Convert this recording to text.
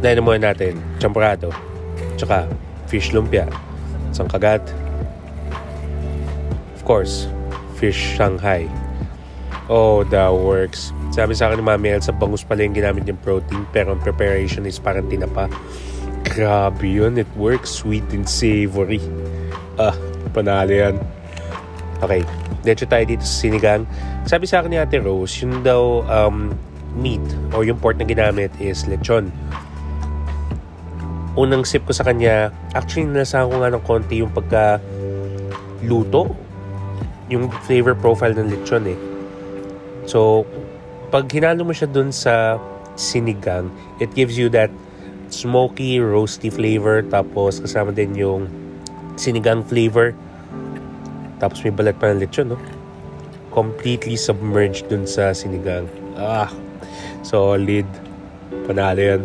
Dahil muna natin, champurado, tsaka fish lumpia, sangkagat, of course, fish Shanghai. Oh, that works. Sabi sa akin ni Mami Elsa, bangus pala yung ginamit yung protein, pero ang preparation is parang tinapa. Grabe yun, it works. Sweet and savory. Panalo yan. Okay, diretso tayo dito sa sinigang. Sabi sa akin ni Ate Rose, yun daw meat or yung pork na ginamit is lechon. Unang sip ko sa kanya, actually nasahan ko nga ng konti yung pagka luto, yung flavor profile ng lechon eh. So, pag hinalo mo siya dun sa sinigang, it gives you that smoky, roasty flavor. Tapos kasama din yung sinigang flavor. Tapos may balat pa ng lechon, no? Completely submerged dun sa sinigang. Solid. Panalo yan.